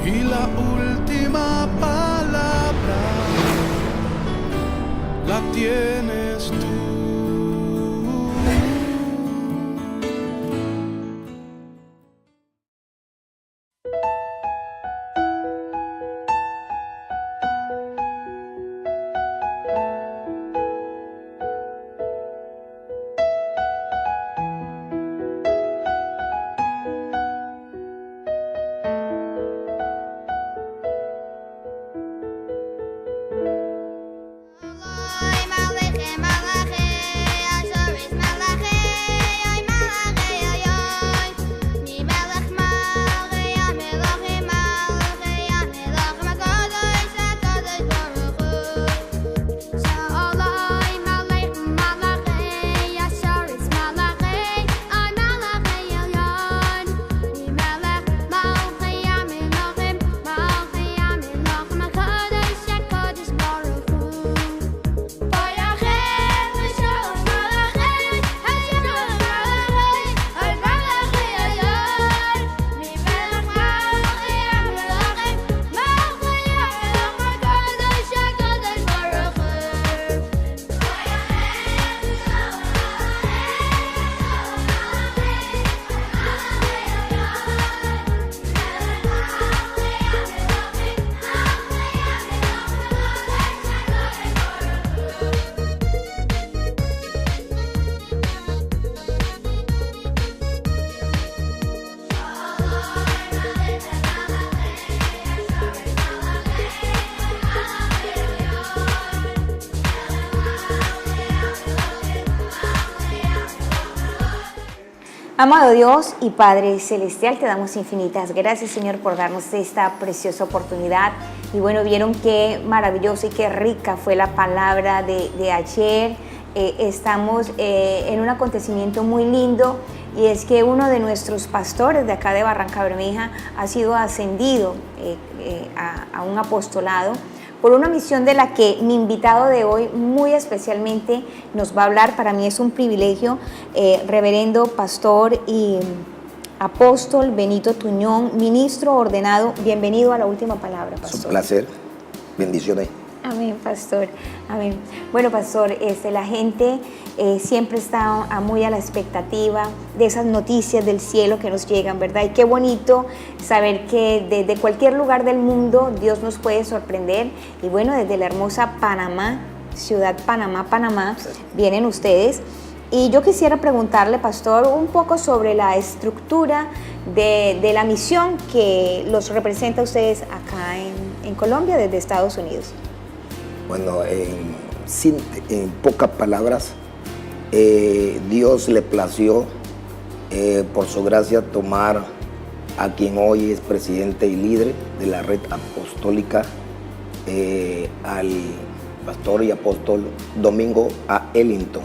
y la última palabra la tienes tú. Amado Dios y Padre Celestial, te damos infinitas gracias, Señor, por darnos esta preciosa oportunidad. Y bueno, vieron qué maravillosa y qué rica fue la palabra de ayer. Estamos en un acontecimiento muy lindo, y es que uno de nuestros pastores de acá de Barrancabermeja ha sido ascendido a un apostolado por una misión de la que mi invitado de hoy muy especialmente nos va a hablar. Para mí es un privilegio, reverendo pastor y apóstol Benito Tuñón, ministro ordenado. Bienvenido a La Última Palabra, pastor. Es un placer. Bendiciones. Amén, pastor. Amén. Bueno, pastor, la gente siempre está muy a la expectativa de esas noticias del cielo que nos llegan, ¿verdad? Y qué bonito saber que desde cualquier lugar del mundo Dios nos puede sorprender. Y bueno, desde la hermosa Panamá, ciudad Panamá, vienen ustedes. Y yo quisiera preguntarle, pastor, un poco sobre la estructura de la misión que los representa a ustedes acá en Colombia, desde Estados Unidos. Bueno, en pocas palabras, Dios le plació, por su gracia, tomar a quien hoy es presidente y líder de la red apostólica, al pastor y apóstol Domingo A. Ellington,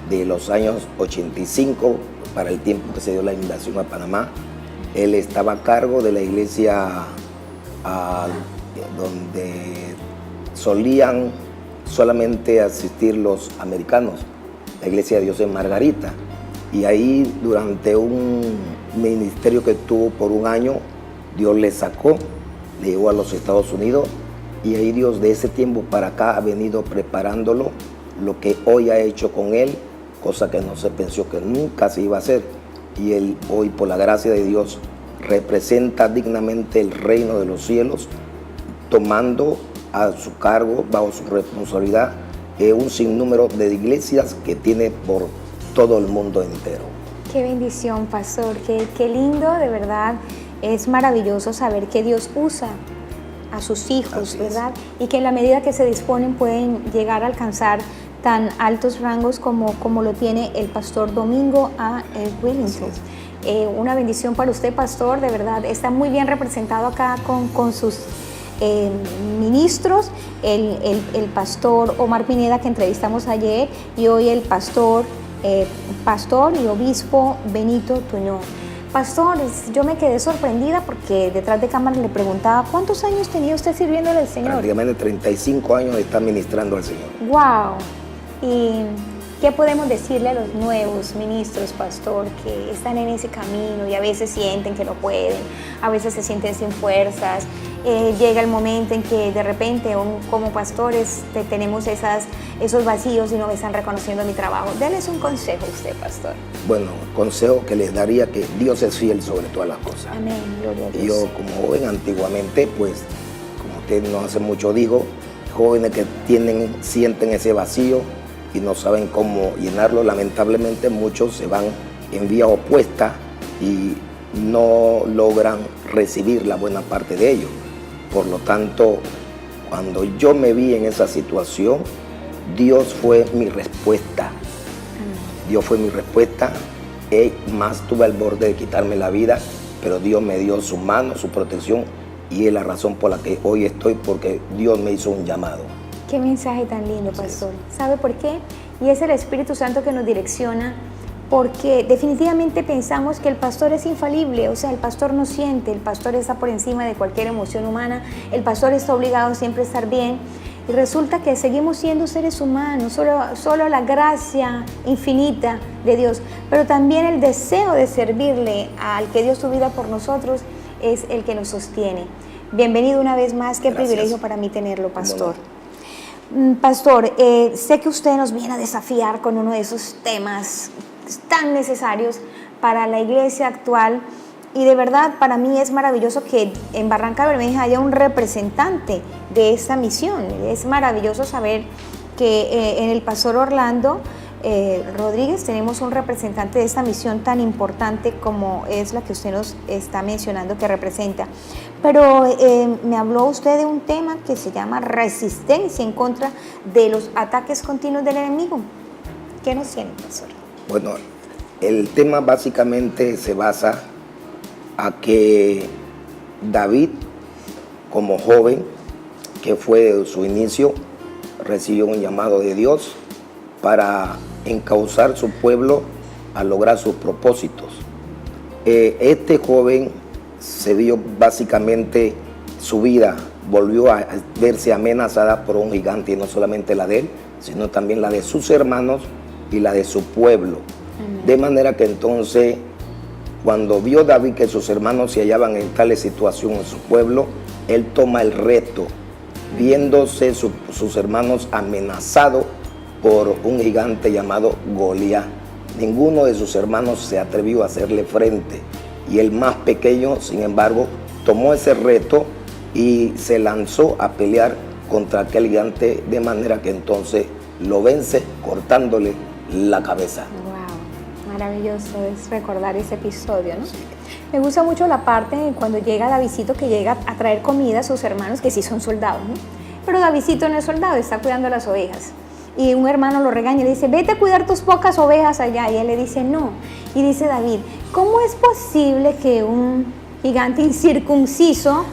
de los años 85, para el tiempo que se dio la invasión a Panamá. Él estaba a cargo de la iglesia donde solían solamente asistir los americanos, la Iglesia de Dios en Margarita. Y ahí, durante un ministerio que tuvo por un año, Dios le sacó, le llevó a los Estados Unidos, y ahí Dios de ese tiempo para acá ha venido preparándolo, lo que hoy ha hecho con él, cosa que no se pensó que nunca se iba a hacer. Y él hoy, por la gracia de Dios, representa dignamente el reino de los cielos, tomando a su cargo, bajo su responsabilidad, un sinnúmero de iglesias que tiene por todo el mundo entero. Qué bendición, pastor, qué lindo, de verdad. Es maravilloso saber que Dios usa a sus hijos, ¿verdad? Y que en la medida que se disponen pueden llegar a alcanzar tan altos rangos como lo tiene el pastor Domingo A. Ellington. Una bendición para usted, pastor, de verdad. Está muy bien representado acá con sus ministros, el pastor Omar Pineda, que entrevistamos ayer, y hoy el pastor y obispo Benito Tuñón. Pastores, yo me quedé sorprendida porque detrás de cámara le preguntaba, ¿cuántos años tenía usted sirviéndole al Señor? Prácticamente 35 años está ministrando al Señor. ¡Wow! Y ¿Qué podemos decirle a los nuevos ministros, pastor, que están en ese camino y a veces sienten que no pueden, a veces se sienten sin fuerzas? Llega el momento en que de repente como pastores tenemos esos vacíos y no me están reconociendo mi trabajo. Denles un consejo a usted, pastor. Bueno, consejo que les daría, que Dios es fiel sobre todas las cosas. Amén, gloria a Dios. Yo como joven antiguamente, pues, como usted no hace mucho dijo, jóvenes que sienten ese vacío y no saben cómo llenarlo, lamentablemente muchos se van en vía opuesta y no logran recibir la buena parte de ello. Por lo tanto, cuando yo me vi en esa situación, Dios fue mi respuesta. Dios fue mi respuesta. Más tuve al borde de quitarme la vida, pero Dios me dio su mano, su protección, y es la razón por la que hoy estoy, porque Dios me hizo un llamado. Qué mensaje tan lindo, pastor. ¿Sabe por qué? Y es el Espíritu Santo que nos direcciona, porque definitivamente pensamos que el pastor es infalible, o sea, el pastor no siente, el pastor está por encima de cualquier emoción humana, el pastor está obligado siempre a estar bien, y resulta que seguimos siendo seres humanos, solo la gracia infinita de Dios, pero también el deseo de servirle al que dio su vida por nosotros es el que nos sostiene. Bienvenido una vez más, qué Gracias. privilegio para mí tenerlo, pastor. Pastor, sé que usted nos viene a desafiar con uno de esos temas tan necesarios para la iglesia actual, y de verdad para mí es maravilloso que en Barranca Bermeja haya un representante de esta misión. Es maravilloso saber que en el pastor Orlando Rodríguez tenemos un representante de esta misión tan importante como es la que usted nos está mencionando que representa. Pero me habló usted de un tema que se llama resistencia en contra de los ataques continuos del enemigo. ¿Qué nos tiene, pastor? Bueno, el tema básicamente se basa a que David, como joven, que fue su inicio, recibió un llamado de Dios para encauzar su pueblo a lograr sus propósitos. Este joven se vio básicamente, su vida volvió a verse amenazada por un gigante, y no solamente la de él, sino también la de sus hermanos y la de su pueblo. De manera que entonces, cuando vio David que sus hermanos se hallaban en tal situación en su pueblo, él toma el reto, viéndose sus hermanos amenazados por un gigante llamado Goliat. Ninguno de sus hermanos se atrevió a hacerle frente, y el más pequeño, sin embargo, tomó ese reto y se lanzó a pelear contra aquel gigante, de manera que entonces lo vence cortándole la cabeza. Wow, maravilloso es recordar ese episodio, ¿no? Me gusta mucho la parte cuando llega Davidcito, que llega a traer comida a sus hermanos, que sí son soldados, ¿no? Pero Davidcito no es soldado, está cuidando las ovejas. Y un hermano lo regaña y le dice, vete a cuidar tus pocas ovejas allá. Y él le dice, no. Y dice David, ¿cómo es posible que un gigante incircunciso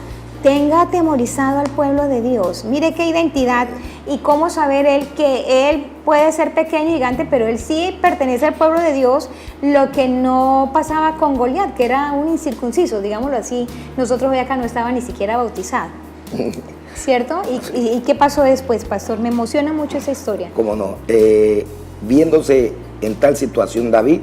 tenga atemorizado al pueblo de Dios? Mire qué identidad, y cómo saber él que él puede ser pequeño y gigante, pero él sí pertenece al pueblo de Dios, lo que no pasaba con Goliat, que era un incircunciso, digámoslo así. Nosotros hoy acá no estaba ni siquiera bautizado, ¿cierto? ¿Y qué pasó después, pastor? Me emociona mucho esa historia. ¿Cómo no? Viéndose en tal situación, David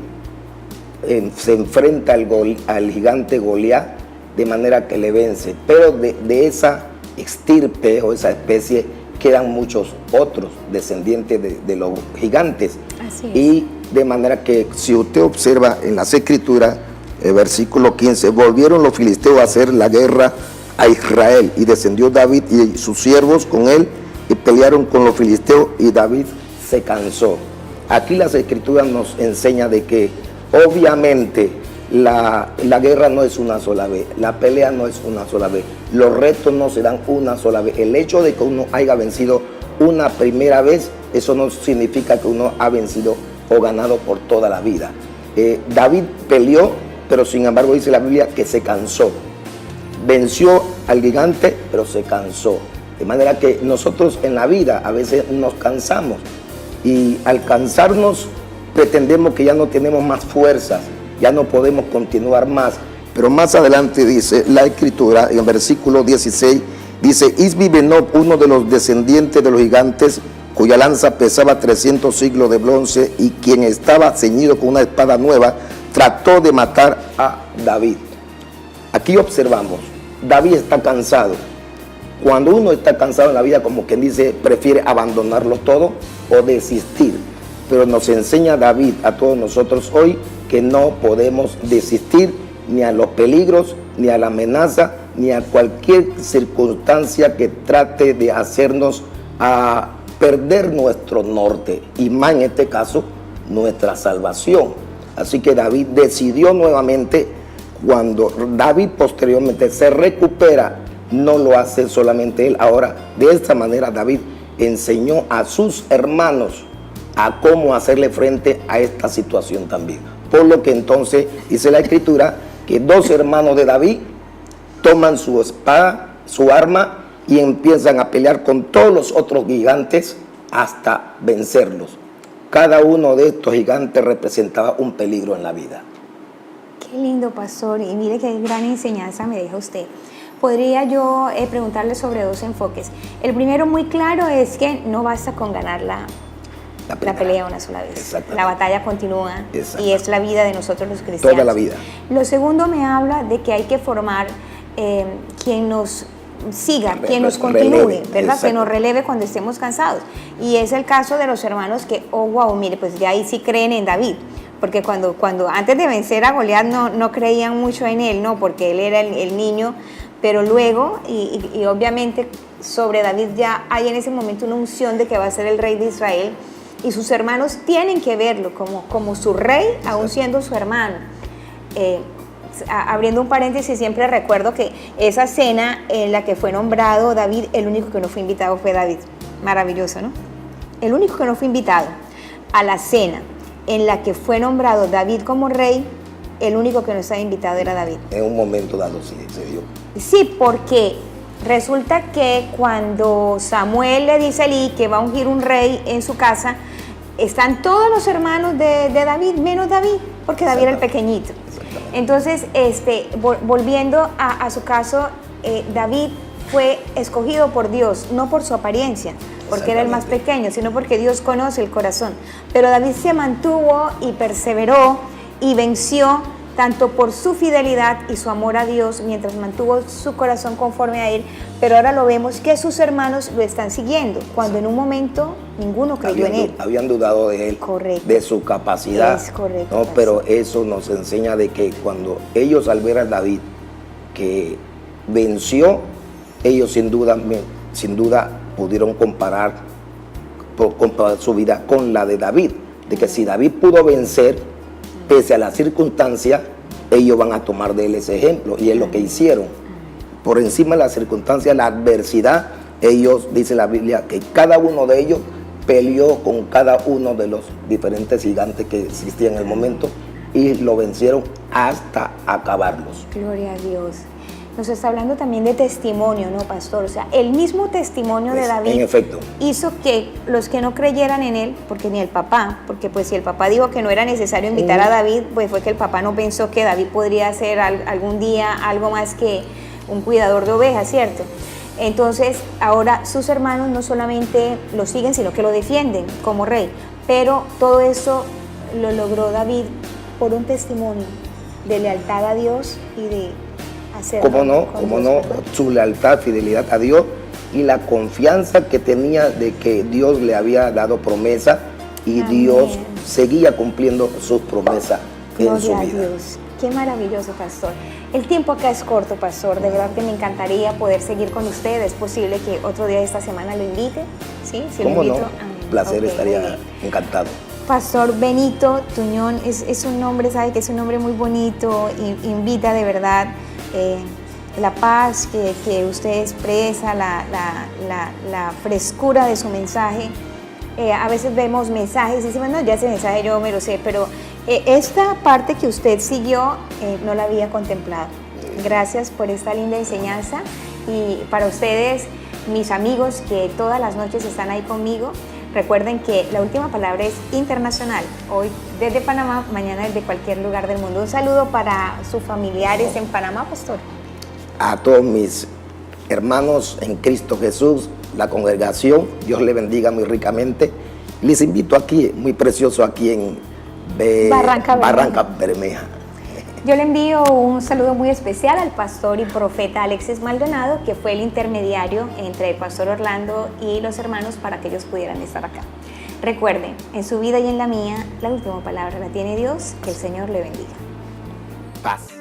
se enfrenta al gigante Goliat, de manera que le vence, pero de esa estirpe o esa especie quedan muchos otros descendientes de los gigantes. Así es. Y de manera que, si usted observa en las escrituras, el versículo 15, volvieron los filisteos a hacer la guerra a Israel, y descendió David y sus siervos con él y pelearon con los filisteos, y David se cansó. Aquí las escrituras nos enseñan de que obviamente la guerra no es una sola vez, la pelea no es una sola vez, los retos no se dan una sola vez. El hecho de que uno haya vencido una primera vez, eso no significa que uno ha vencido o ganado por toda la vida. David peleó, pero sin embargo dice la Biblia que se cansó. Venció al gigante, pero se cansó. De manera que nosotros en la vida a veces nos cansamos, y al cansarnos pretendemos que ya no tenemos más fuerzas, ya no podemos continuar más. Pero más adelante dice la escritura, en el versículo 16, dice, Isbi Benob, uno de los descendientes de los gigantes, cuya lanza pesaba 300 siglos de bronce, y quien estaba ceñido con una espada nueva, trató de matar a David. Aquí observamos, David está cansado. Cuando uno está cansado en la vida, como quien dice, prefiere abandonarlo todo o desistir. Pero nos enseña David a todos nosotros hoy que no podemos desistir ni a los peligros, ni a la amenaza, ni a cualquier circunstancia que trate de hacernos a perder nuestro norte, y más en este caso, nuestra salvación. Así que David decidió nuevamente, cuando David posteriormente se recupera, no lo hace solamente él. Ahora, de esta manera, David enseñó a sus hermanos a cómo hacerle frente a esta situación también. Por lo que entonces dice la Escritura que 2 hermanos de David toman su espada, su arma, y empiezan a pelear con todos los otros gigantes hasta vencerlos. Cada uno de estos gigantes representaba un peligro en la vida. Qué lindo, pastor, y mire qué gran enseñanza me deja usted. Podría yo preguntarle sobre 2 enfoques. El primero, muy claro, es que no basta con ganar la pelea una sola vez. La batalla continúa, y es la vida de nosotros los cristianos. Toda la vida. Lo segundo me habla de que hay que formar quien nos siga, quien nos continúe, ¿verdad? Que nos releve cuando estemos cansados. Y es el caso de los hermanos que, oh wow, mire, pues ya ahí sí creen en David. Porque cuando antes de vencer a Goliat no creían mucho en él, ¿no? Porque él era el niño, pero luego, y obviamente sobre David ya hay en ese momento una unción de que va a ser el rey de Israel, y sus hermanos tienen que verlo como su rey, aún siendo su hermano. Abriendo un paréntesis, siempre recuerdo que esa cena en la que fue nombrado David, el único que no fue invitado fue David. Maravilloso, ¿no? El único que no fue invitado a la cena en la que fue nombrado David como rey, el único que no estaba invitado era David. En un momento dado sí se dio. Sí, porque resulta que cuando Samuel le dice a Elí que va a ungir un rey en su casa, están todos los hermanos de David, menos David, porque David era el pequeñito. Entonces, volviendo a su caso, David fue escogido por Dios, no por su apariencia, porque era el más pequeño, sino porque Dios conoce el corazón. Pero David se mantuvo y perseveró y venció, tanto por su fidelidad y su amor a Dios, mientras mantuvo su corazón conforme a él. Pero ahora lo vemos que sus hermanos lo están siguiendo, cuando en un momento ninguno creyó en él. Habían dudado de él, correcto, de su capacidad. Es correcto. ¿No? Pero eso nos enseña de que cuando ellos, al ver a David que venció, ellos sin duda pudieron comparar su vida con la de David. De que si David pudo vencer, pese a las circunstancias, ellos van a tomar de él ese ejemplo, y es lo que hicieron. Por encima de las circunstancias, la adversidad, ellos, dice la Biblia, que cada uno de ellos peleó con cada uno de los diferentes gigantes que existían en el momento, y lo vencieron hasta acabarlos. Gloria a Dios. Nos está hablando también de testimonio, ¿no, pastor? O sea, el mismo testimonio de David, en efecto, hizo que los que no creyeran en él, porque ni el papá, porque pues si el papá dijo que no era necesario invitar a David, pues fue que el papá no pensó que David podría ser algún día algo más que un cuidador de ovejas, ¿cierto? Entonces, ahora sus hermanos no solamente lo siguen, sino que lo defienden como rey. Pero todo eso lo logró David por un testimonio de lealtad a Dios y de hacerlo. ¿Cómo no? Su lealtad, fidelidad a Dios, y la confianza que tenía de que Dios le había dado promesa, y amén, Dios seguía cumpliendo sus promesas en su vida. Gloria a Dios. Qué maravilloso, pastor. El tiempo acá es corto, pastor. De verdad que me encantaría poder seguir con usted. Es posible que otro día de esta semana lo invite. ¿Sí? Si ¿Cómo lo invito, no? Placer, estaría encantado. Pastor Benito Tuñón es un nombre, sabe que es un nombre muy bonito, y invita de verdad la paz que usted expresa, la frescura de su mensaje. A veces vemos mensajes y decimos, no, ya ese mensaje yo me lo sé, pero esta parte que usted siguió no la había contemplado. Gracias por esta linda enseñanza, y para ustedes, mis amigos que todas las noches están ahí conmigo, recuerden que la última palabra es internacional. Hoy desde Panamá, mañana desde cualquier lugar del mundo. Un saludo para sus familiares en Panamá, pastor. A todos mis hermanos en Cristo Jesús, la congregación. Dios le bendiga muy ricamente. Les invito aquí, muy precioso aquí en Barranca Bermeja. Yo le envío un saludo muy especial al pastor y profeta Alexis Maldonado, que fue el intermediario entre el pastor Orlando y los hermanos para que ellos pudieran estar acá. Recuerden, en su vida y en la mía, la última palabra la tiene Dios. Que el Señor le bendiga. Paz.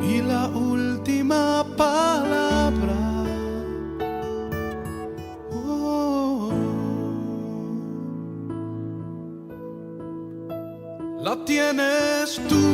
Y la última palabra, oh, la tienes tú.